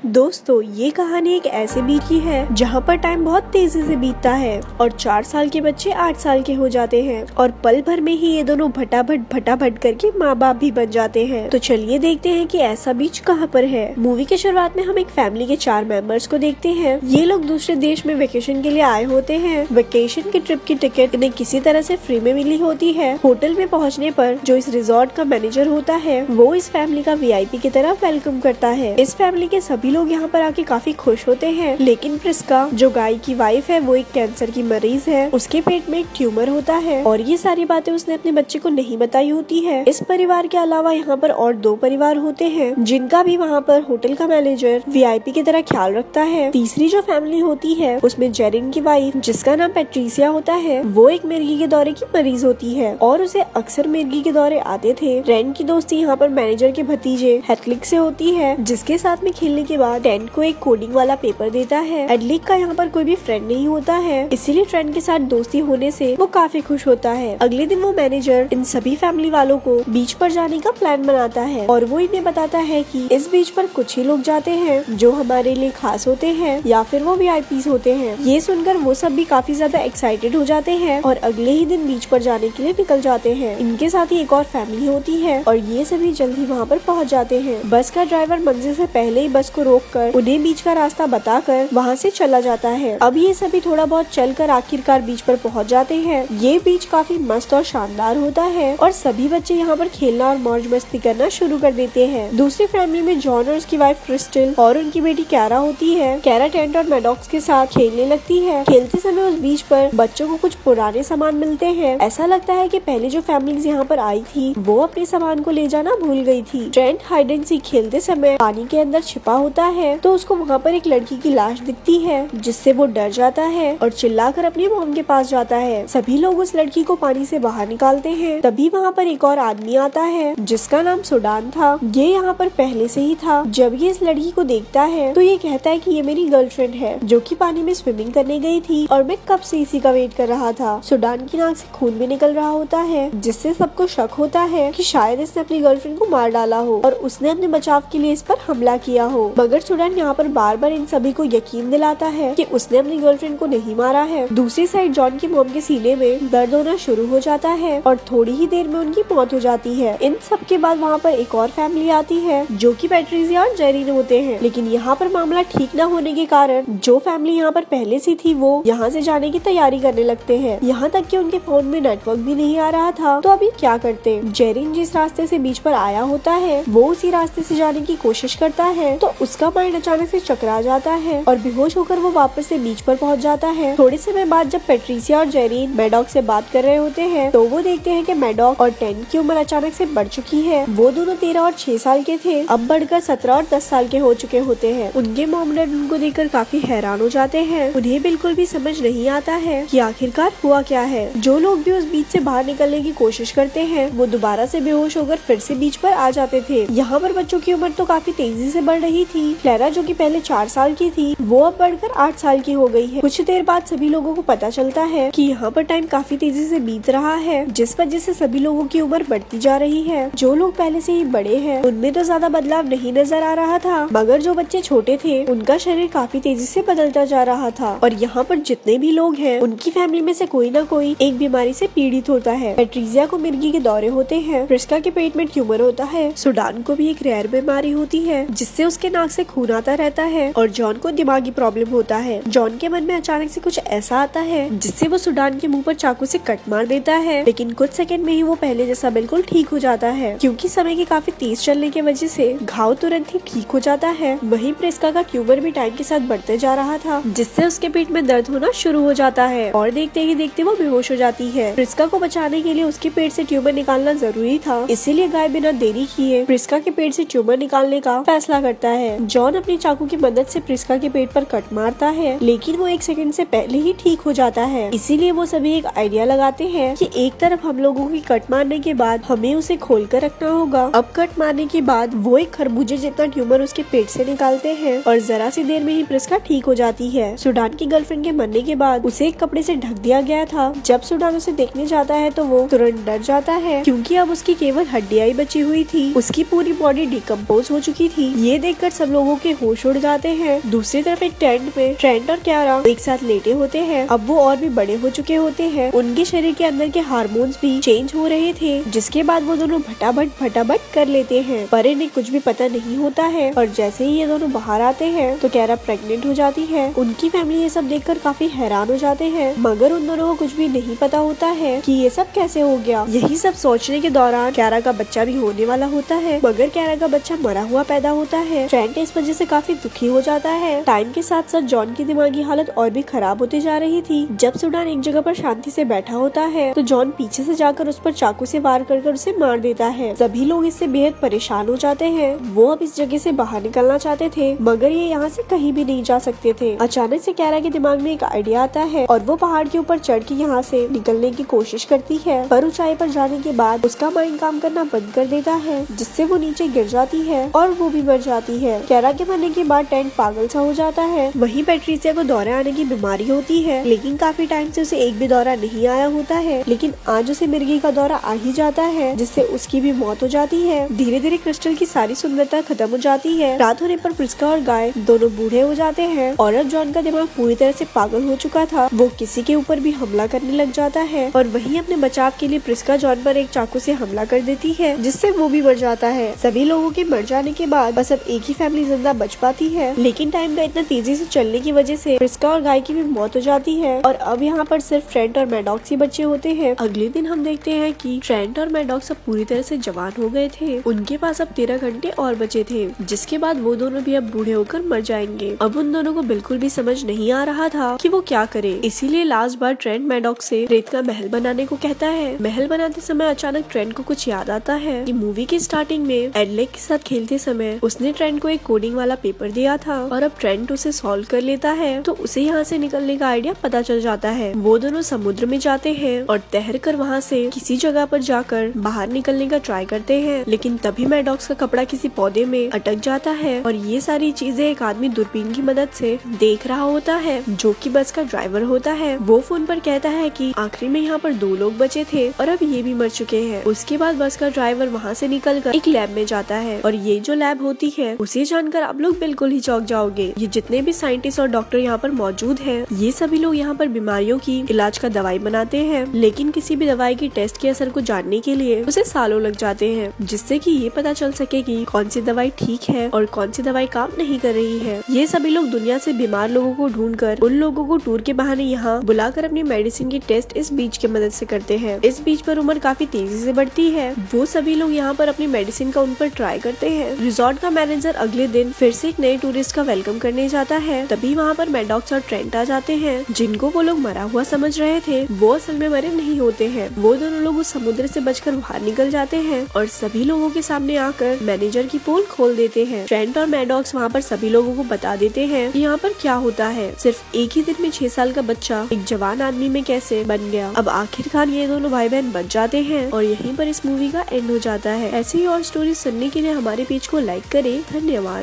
दोस्तों, ये कहानी एक ऐसे बीच की है जहाँ पर टाइम बहुत तेजी से बीतता है और 4 साल के बच्चे 8 साल के हो जाते हैं और पल भर में ही ये दोनों भटाभट करके माँ बाप भी बन जाते हैं। तो चलिए देखते हैं कि ऐसा बीच कहाँ पर है। मूवी के शुरुआत में हम एक फैमिली के 4 मेंबर्स को देखते हैं। ये लोग दूसरे देश में वेकेशन के लिए आए होते हैं। वेकेशन की ट्रिप की टिकट इन्हें किसी तरह से फ्री में मिली होती है। होटल में पहुँचने पर जो इस रिजॉर्ट का मैनेजर होता है वो इस फैमिली का VIP की तरह वेलकम करता है। इस फैमिली के सभी लोग यहाँ पर आके काफी खुश होते हैं, लेकिन प्रिस्का जो गाय की वाइफ है वो एक कैंसर की मरीज है। उसके पेट में एक ट्यूमर होता है और ये सारी बातें उसने अपने बच्चे को नहीं बताई होती है। इस परिवार के अलावा यहाँ पर और 2 परिवार होते हैं जिनका भी वहाँ पर होटल का मैनेजर VIP की तरह ख्याल रखता है। तीसरी जो फैमिली होती है उसमें जेरिन की वाइफ जिसका नाम पैट्रिसिया होता है वो एक मिर्गी के दौरे की मरीज होती है और उसे अक्सर मिर्गी के दौरे आते थे। रैन की दोस्ती यहाँ पर मैनेजर के भतीजे हेटलिक से होती है जिसके साथ में खेलने के बाद ट्रेंट को एक कोडिंग वाला पेपर देता है। एडलिक का यहाँ पर कोई भी फ्रेंड नहीं होता है, इसीलिए ट्रेंट के साथ दोस्ती होने से वो काफी खुश होता है। अगले दिन वो मैनेजर इन सभी फैमिली वालों को बीच पर जाने का प्लान बनाता है और वो इन्हें बताता है कि इस बीच पर कुछ ही लोग जाते हैं जो हमारे लिए खास होते हैं या फिर वो VIPs होते हैं। ये सुनकर वो सब भी काफी ज्यादा एक्साइटेड हो जाते हैं और अगले ही दिन बीच पर जाने के लिए निकल जाते हैं। इनके साथ ही एक और फैमिली होती है और ये सभी जल्दी वहाँ पर पहुँच जाते हैं। बस का ड्राइवर मंजिल से पहले ही बस को रोककर उन्हें बीच का रास्ता बताकर वहाँ से चला जाता है। अब ये सभी थोड़ा बहुत चलकर आखिरकार बीच पर पहुँच जाते हैं। ये बीच काफी मस्त और शानदार होता है और सभी बच्चे यहाँ पर खेलना और मौज मस्ती करना शुरू कर देते हैं। दूसरी फैमिली में जॉन और उसकी वाइफ क्रिस्टल और उनकी बेटी कैरा होती है। कैरा टेंट और मैडॉक्स के साथ खेलने लगती है। खेलते समय उस बीच पर बच्चों को कुछ पुराने सामान मिलते हैं। ऐसा लगता है कि पहले जो फैमिलीज यहाँ पर आई थी वो अपने सामान को ले जाना भूल गई थी। ट्रेंट हाइड एंड सीक खेलते समय पानी के अंदर छिपा होता है तो उसको वहाँ पर एक लड़की की लाश दिखती है जिससे वो डर जाता है और चिल्लाकर अपनी मॉम के पास जाता है। सभी लोग उस लड़की को पानी से बाहर निकालते हैं। तभी वहाँ पर एक और आदमी आता है जिसका नाम सुडान था। ये यहाँ पर पहले से ही था। जब ये इस लड़की को देखता है तो ये कहता है कि ये मेरी गर्लफ्रेंड है जो कि पानी में स्विमिंग करने गई थी और मैं कब से इसी का वेट कर रहा था। सुडान की नाक से खून भी निकल रहा होता है जिससे सबको शक होता है कि शायद इसने अपनी गर्लफ्रेंड को मार डाला हो और उसने अपने बचाव के लिए इस पर हमला किया हो। मगर सुडान यहाँ पर बार बार इन सभी को यकीन दिलाता है कि उसने अपनी गर्लफ्रेंड को नहीं मारा है। दूसरी साइड जॉन की मॉम के सीने में दर्द होना शुरू हो जाता है और थोड़ी ही देर में उनकी मौत हो जाती है। इन सब के बाद वहाँ पर एक और फैमिली आती है जो कि पैट्रिसिया और जेरिन होते हैं, लेकिन यहाँ पर मामला ठीक न होने के कारण जो फैमिली यहाँ पर पहले से थी वो यहाँ से जाने की तैयारी करने लगते हैं। यहाँ तक कि उनके फोन में नेटवर्क भी नहीं आ रहा था। तो अभी क्या करते? जेरिन जिस रास्ते से बीच पर आया होता है वो उसी रास्ते से जाने की कोशिश करता है तो उसका माइंड अचानक से चकरा जाता है और बेहोश होकर वो वापस से बीच पर पहुंच जाता है। थोड़े समय बाद जब पैट्रिसिया और जेरिन मैडॉक से बात कर रहे होते हैं तो वो देखते हैं कि मैडॉक और टेन की उम्र अचानक से बढ़ चुकी है। वो दोनों 13 और 6 साल के थे, अब बढ़कर 17 और 10 साल के हो चुके होते हैं। उनके मॉम डैड उनको देखकर काफी हैरान हो जाते हैं। उन्हें बिल्कुल भी समझ नहीं आता है कि आखिरकार हुआ क्या है। जो लोग भी उस बीच से बाहर निकलने की कोशिश करते हैं वो दोबारा से बेहोश होकर फिर से बीच पर आ जाते थे। यहाँ पर बच्चों की उम्र तो काफी तेजी से बढ़ रही थी। क्लैरा जो कि पहले 4 साल की थी वो अब बढ़कर 8 साल की हो गई है। कुछ देर बाद सभी लोगों को पता चलता है कि यहाँ पर टाइम काफी तेजी से बीत रहा है जिस वजह से सभी लोगों की उम्र बढ़ती जा रही है। जो लोग पहले से ही बड़े हैं उनमें तो ज्यादा बदलाव नहीं नजर आ रहा था, मगर जो बच्चे छोटे थे उनका शरीर काफी तेजी से बदलता जा रहा था। और यहाँ पर जितने भी लोग हैं उनकी फैमिली में से कोई ना कोई एक बीमारी से पीड़ित होता है। पैट्रिसिया को मिर्गी के दौरे होते हैं, प्रिस्का के पेट में ट्यूमर होता है, सुडान को भी एक रेयर बीमारी होती है जिससे उसके नाक से खून आता रहता है और जॉन को दिमागी प्रॉब्लम होता है। जॉन के मन में अचानक से कुछ ऐसा आता है जिससे वो सुडान के मुंह पर चाकू से कट मार देता है, लेकिन कुछ सेकंड में ही वो पहले जैसा बिल्कुल ठीक हो जाता है। क्योंकि समय के काफी तेज चलने की वजह से घाव तुरंत ही ठीक हो जाता है। वहीं प्रिस्का का ट्यूमर भी टाइम के साथ बढ़ते जा रहा था जिससे उसके पेट में दर्द होना शुरू हो जाता है और देखते ही देखते वो बेहोश हो जाती है। प्रिस्का को बचाने के लिए उसके पेट से ट्यूमर निकालना जरूरी था, इसीलिए गाय बिना देरी किए प्रिस्का के पेट से ट्यूमर निकालने का फैसला करता है। जॉन अपनी चाकू की मदद से प्रिस्का के पेट पर कट मारता है, लेकिन वो 1 सेकंड से पहले ही ठीक हो जाता है। इसीलिए वो सभी एक आइडिया लगाते हैं कि एक तरफ हम लोगों की कट मारने के बाद हमें उसे खोल कर रखना होगा। अब कट मारने के बाद वो एक खरबूजे जितना ट्यूमर उसके पेट से निकालते हैं और जरा सी देर में ही प्रिस्का ठीक हो जाती है। सुडान की गर्लफ्रेंड के मरने के बाद उसे एक कपड़े से ढक दिया गया था। जब सुडान उसे देखने जाता है तो वो तुरंत डर जाता है क्योंकि अब उसकी केवल हड्डियां ही बची हुई थी। उसकी पूरी बॉडी डिकम्पोज हो चुकी थी। ये देखकर सभी सब लोगों के होश उड़ जाते हैं। दूसरी तरफ एक टेंट में ट्रेंट और क्यारा एक साथ लेटे होते हैं। अब वो और भी बड़े हो चुके होते हैं। उनके शरीर के अंदर के हार्मोन्स भी चेंज हो रहे थे, जिसके बाद वो दोनों फटाफट कर लेते हैं, पर इन्हें कुछ भी पता नहीं होता है। और जैसे ही ये दोनों बाहर आते हैं तो क्यारा प्रेग्नेंट हो जाती है। उनकी फैमिली ये सब देखकर काफी हैरान हो जाते हैं, मगर उन दोनों को कुछ भी नहीं पता होता है कि ये सब कैसे हो गया। यही सब सोचने के दौरान क्यारा का बच्चा भी होने वाला होता है, मगर क्यारा का बच्चा मरा हुआ पैदा होता है। ट्रेंट इस वजह से काफी दुखी हो जाता है। टाइम के साथ साथ जॉन की दिमागी हालत और भी खराब होती जा रही थी। जब सुडान एक जगह पर शांति से बैठा होता है तो जॉन पीछे से जाकर उस पर चाकू से वार कर उसे मार देता है। सभी लोग इससे बेहद परेशान हो जाते हैं। वो अब इस जगह से बाहर निकलना चाहते थे, मगर ये यहाँ से कहीं भी नहीं जा सकते थे। अचानक से क्यारा के दिमाग में एक आइडिया आता है और वो पहाड़ के ऊपर चढ़ के यहाँ से निकलने की कोशिश करती है, पर ऊंचाई पर जाने के बाद उसका माइंड काम करना बंद कर देता है, जिससे वो नीचे गिर जाती है और वो भी मर जाती है। क्यारा के मरने के बाद टेंट पागल सा हो जाता है। वहीं पैट्रिसिया को दौरे आने की बीमारी होती है, लेकिन काफी टाइम से उसे एक भी दौरा नहीं आया होता है। लेकिन आज उसे मिर्गी का दौरा आ ही जाता है, जिससे उसकी भी मौत हो जाती है। धीरे धीरे क्रिस्टल की सारी सुंदरता खत्म हो जाती है। रात होने पर प्रिस्का और गाय दोनों बूढ़े हो जाते हैं और अब जॉन का दिमाग पूरी तरह से पागल हो चुका था। वो किसी के ऊपर भी हमला करने लग जाता है और वहीं अपने बचाव के लिए प्रिस्का जॉन पर एक चाकू से हमला कर देती है, जिससे वो भी मर जाता है। सभी लोगों के मर जाने के बाद बस अब एक ही फैमिली जिंदा बच पाती है, लेकिन टाइम का इतना तेजी से चलने की वजह से प्रिस्का और गाय की भी मौत हो जाती है और अब यहाँ पर सिर्फ ट्रेंट और मैडॉक्स ही बच्चे होते हैं। अगले दिन हम देखते हैं कि ट्रेंट और मैडॉक्स अब पूरी तरह से जवान हो गए थे। उनके पास अब 13 घंटे और बचे थे, जिसके बाद वो दोनों भी अब बूढ़े होकर मर जाएंगे। अब उन दोनों को बिल्कुल भी समझ नहीं आ रहा था कि वो क्या करे, इसीलिए लास्ट बार ट्रेंट मैडॉक्स से रेत का महल बनाने को कहता है। महल बनाते समय अचानक ट्रेंट को कुछ याद आता है कि मूवी की स्टार्टिंग में एडलेक के साथ खेलते समय उसने ट्रेंट को एक कोडिंग वाला पेपर दिया था और अब ट्रेंट उसे सॉल्व कर लेता है, तो उसे यहाँ से निकलने का आइडिया पता चल जाता है। वो दोनों समुद्र में जाते हैं और तैर कर वहाँ से किसी जगह पर जाकर बाहर निकलने का ट्राई करते हैं, लेकिन तभी मैडॉक्स का कपड़ा किसी पौधे में अटक जाता है और ये सारी चीजें एक आदमी दूरबीन की मदद से देख रहा होता है, जो कि बस का ड्राइवर होता है। वो फोन पर कहता है कि आखिरी में यहाँ पर 2 लोग बचे थे और अब ये भी मर चुके हैं। उसके बाद बस का ड्राइवर वहाँ से निकलकर एक लैब में जाता है और ये जो लैब होती है उसे जानकर आप लोग बिल्कुल ही चौंक जाओगे। ये जितने भी साइंटिस्ट और डॉक्टर यहाँ पर मौजूद हैं, ये सभी लोग यहाँ पर बीमारियों की इलाज का दवाई बनाते हैं, लेकिन किसी भी दवाई की टेस्ट के असर को जानने के लिए उसे सालों लग जाते हैं, जिससे कि ये पता चल सके कि कौन सी दवाई ठीक है और कौन सी दवाई काम नहीं कर रही है। ये सभी लोग दुनिया से बीमार लोगों को ढूंढकर उन लोगों को टूर के बहाने यहाँ बुलाकर अपनी मेडिसिन की टेस्ट इस बीच की मदद से करते हैं। इस बीच पर उम्र काफी तेजी से बढ़ती है। वो सभी लोग यहाँ पर अपनी मेडिसिन का उन पर ट्राई करते हैं। रिजॉर्ट का मैनेजर अगले दिन फिर से एक नए टूरिस्ट का वेलकम करने जाता है। तभी वहाँ पर मैडॉक्स और ट्रेंट आ जाते हैं, जिनको वो लोग मरा हुआ समझ रहे थे, वो असल में मरे नहीं होते हैं। वो दोनों लोग उस समुद्र से बचकर बाहर निकल जाते हैं और सभी लोगों के सामने आकर मैनेजर की पोल खोल देते हैं। ट्रेंट और मैडॉक्स वहाँ पर सभी लोगों को बता देते हैं कि यहाँ पर क्या होता है। सिर्फ एक ही दिन में 6 साल का बच्चा एक जवान आदमी में कैसे बन गया। अब आखिरकार ये दोनों भाई बहन बच जाते हैं और यहीं पर इस मूवी का एंड हो जाता है। ऐसे ही और स्टोरी सुनने के लिए हमारे पेज को लाइक करें। धन्यवाद।